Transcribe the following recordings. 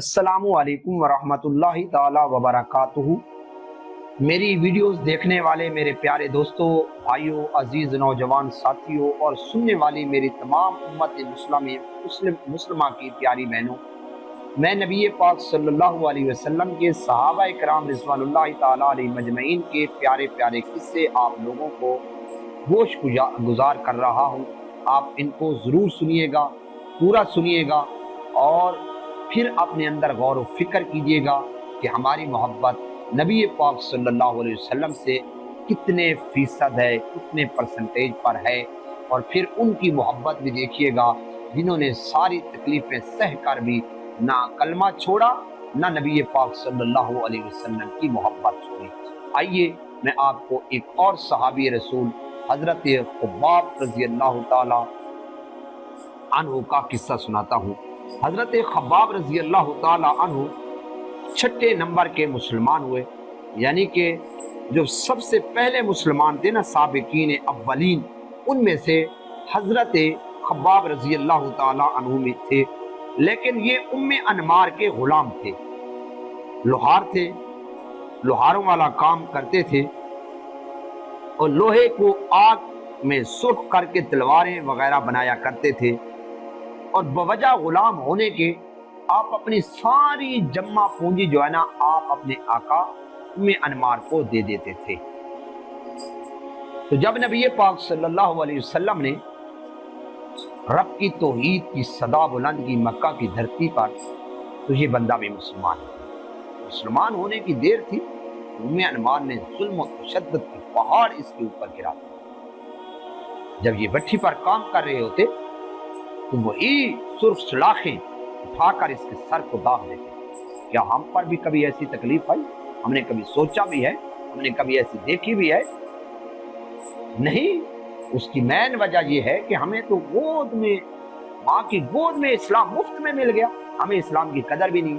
अस्सलामु अलैकुम वरहमतुल्लाहि ताला वबरकातुहू। मेरी वीडियोस देखने वाले मेरे प्यारे दोस्तों, भाइयों, अजीज नौजवान साथियों और सुनने वाली मेरी तमाम उम्मत मुस्लिमा की प्यारी बहनों, मैं नबी पाक सल्लल्लाहु अलैहि वसल्लम के सहाबा इकराम रिज़वानुल्लाहि ताला अलैहिम अजमईन के प्यारे प्यारे किस्से आप लोगों को गोश गुजार कर रहा हूँ। आप इनको ज़रूर सुनिएगा, पूरा सुनिएगा और फिर अपने अंदर गौर व फिक्र कीजिएगा कि हमारी मोहब्बत नबी पाक सल्लल्लाहु अलैहि वसल्लम से कितने फीसद है, कितने परसेंटेज पर है। और फिर उनकी मोहब्बत भी देखिएगा जिन्होंने सारी तकलीफ़ें सह कर भी ना कलमा छोड़ा, ना नबी पाक सल्लल्लाहु अलैहि वसल्लम की मोहब्बत छोड़ी। आइए मैं आपको एक और सहाबी रसूल हज़रत ख़ब्बाब रज़ियल्लाहु ताला अन्हु का किस्सा सुनाता हूँ। हज़रत ख़ब्बाब रज़ियल्लाहु ताला अन्हु छठे नंबर के मुसलमान हुए, यानी कि जो सबसे पहले मुसलमान थे ना, साबिकीन अव्वलीन, उनमें से हज़रत ख़ब्बाब रज़ियल्लाहु ताला अन्हु में थे। लेकिन ये उम्मे अनमार के ग़ुलाम थे, लोहार थे, लोहारों वाला काम करते थे और लोहे को आग में सुर्ख करके तलवारें वगैरह बनाया करते थे। और बवजह गुलाम होने के आप अपनी सारी जम्मा पूंजी जो है ना, आप अपने आका उम्मे अनमार को दे देते थे। तो जब नबी पाक सल्लल्लाहु अलैहि वसल्लम ने रब की तौहीद की सदा बुलंद की मक्का की धरती पर, तो ये बंदा भी मुसलमान होने की देर थी, उम्मे अनमार ने जुल्म और तशद्दुद की पहाड़ इसके ऊपर गिरा दिया। जब ये भट्ठी पर काम कर रहे होते तो वही सुर्ख सलाखें उठाकर इसके सर को दाग देते। क्या हम पर भी कभी ऐसी तकलीफ आई? हमने कभी सोचा भी है? हमने कभी ऐसी देखी भी है? नहीं। उसकी मेन वजह यह है कि हमें तो गोद में, माँ की गोद में इस्लाम मुफ्त में मिल गया। हमें इस्लाम की कदर भी नहीं।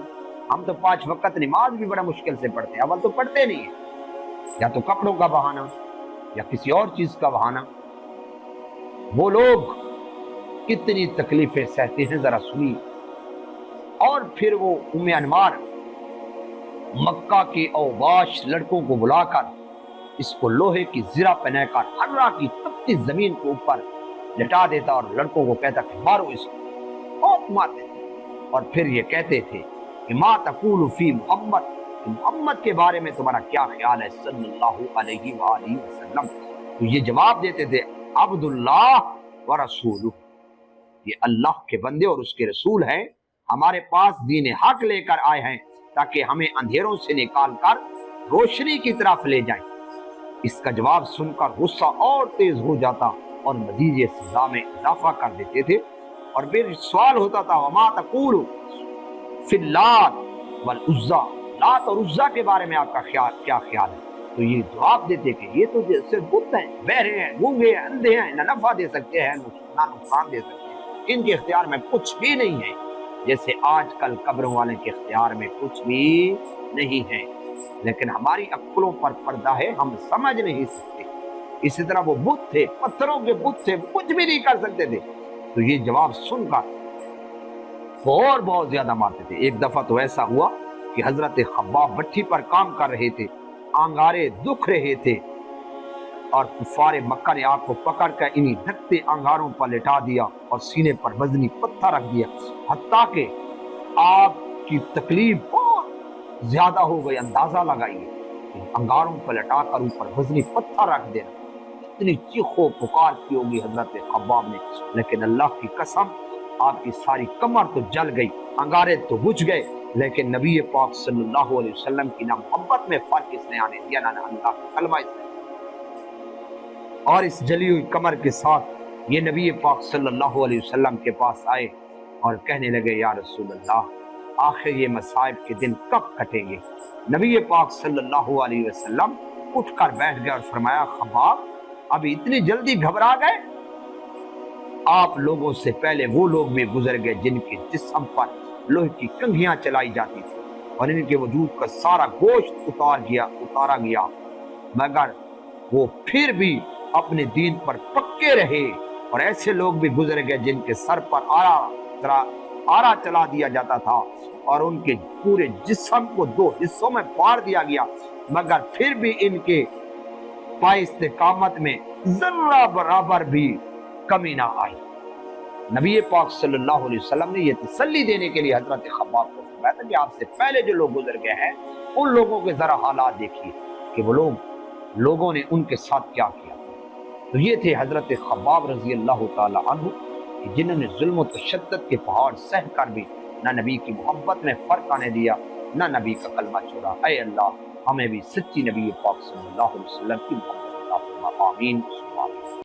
हम तो 5 वक्त नमाज भी बड़ा मुश्किल से पढ़ते हैं, अवल तो पढ़ते नहीं है, या तो कपड़ों का बहाना या किसी और चीज का बहाना। वो लोग कितनी तकलीफें सहते हैं, जरा सुनिए। और फिर वो उम्मे अनमार मक्का के औबाश लड़कों को बुलाकर इसको लोहे की जिरा पहनाकर हर्रा की तपती जमीन के ऊपर लटा देता और लड़कों को कहता कि मारो इसको, बहुत मारते थे। और फिर ये कहते थे कि मा तक़ूलु फी मोहम्मद, मोहम्मद के बारे में तुम्हारा क्या ख्याल है सल्लल्लाहु अलैहि वसल्लम। तो ये जवाब देते थे अब्दुल्लाह व रसूलुहु, ये अल्लाह के बंदे और उसके रसूल हैं, हमारे पास दीन हक लेकर आए हैं ताकि हमें अंधेरों से निकाल कर रोशनी की तरफ ले जाएं। इसका जवाब सुनकर गुस्सा और तेज हो जाता और मजीद ये सजा में इजाफा कर देते थे। और फिर सवाल होता था वमा तक़ूलु फिल लात वल उज़्ज़ा, लात और उज़्ज़ा के बारे में आपका क्या ख्याल है? तो ये जवाब देते कि ये तो सिर्फ बुत हैं, बहरे हैं, गूंगे हैं, अंधे हैं, ना नफा दे सकते हैं ना नुकसान दे सकते हैं, इनके इख्तियार में कुछ भी नहीं है। जैसे आजकल कब्रों वाले के इख्तियार में कुछ भी नहीं है, लेकिन हमारी अक्लों पर पर्दा है, हम समझ नहीं सकते। इसी तरह वो बुत थे, पत्थरों के बुत थे, कुछ भी नहीं कर सकते थे। तो ये जवाब सुनकर और बहुत ज्यादा मारते थे। एक दफा तो ऐसा हुआ कि हजरत ख़ब्बाब भट्ठी पर काम कर रहे थे, अंगारे दुख रहे थे और कुफारे मक्का ने आपको पकड़ कर इन्हीं धकते अंगारों पर लिटा दिया और सीने पर वजनी पत्थर रख दिया। हत्ता के आपकी तकलीफ बहुत ज्यादा हो गई। अंदाजा लगाइए, अंगारों पर लटाकर ऊपर वजनी पत्थर रख देना, इतनी चीखो पुकार की होगी हजरत ख़ब्बाब ने। लेकिन अल्लाह की कसम, आपकी सारी कमर तो जल गई, अंगारे तो बुझ गए, लेकिन नबी पाक सल्लल्लाहु अलैहि वसल्लम की ना मोहब्बत में फर्क इसने आने दिया, ना अल्लाह का कलमा इसने। और इस जली हुई कमर के साथ ये नबी पाक सल्लल्लाहु अलैहि वसल्लम के पास आए और कहने लगे या रसूल अल्लाह, आखिर ये मसाइब के दिन कब कटेंगे? नबी पाक सल्लल्लाहु अलैहि वसल्लम उठकर बैठ गए और फरमाया ख़ब्बाब, अभी इतनी जल्दी घबरा गए? आप लोगों से पहले वो लोग भी गुजर गए जिनके जिस्म पर लोहे की कंघियां चलाई जाती थी और इनके वजूद का सारा गोश्त उतारा गया, मगर वो फिर भी अपने दीन पर पक्के रहे। और ऐसे लोग भी गुजर गए जिनके सर पर आरा तरह آرا چلا دیا جاتا تھا اور ان کے پورے جسم کو 2 حصوں میں پھاڑ دیا گیا، مگر پھر بھی ان کے پائے استقامت میں ذرہ برابر بھی کمی نہ آئی۔ نبی پاک صلی اللہ علیہ وسلم نے یہ تسلی دینے کے لیے حضرت خباب کو فرمایا تھا کہ آپ سے پہلے جو لوگ گزر گئے ہیں ان لوگوں کے ذرا حالات دیکھیے کہ وہ لوگوں نے ان کے ساتھ کیا کیا۔ تو یہ تھے حضرت خباب رضی اللہ تعالی عنہ کہ جنہوں نے ظلم و تشدد کے پہاڑ سہ کر بھی نہ نبی کی محبت میں فرق آنے دیا، نہ نبی کا کلمہ چھوڑا۔ اے اللہ ہمیں بھی سچی نبی پاک صلی اللہ علیہ وسلم کی محبت عطا فرما، آمین۔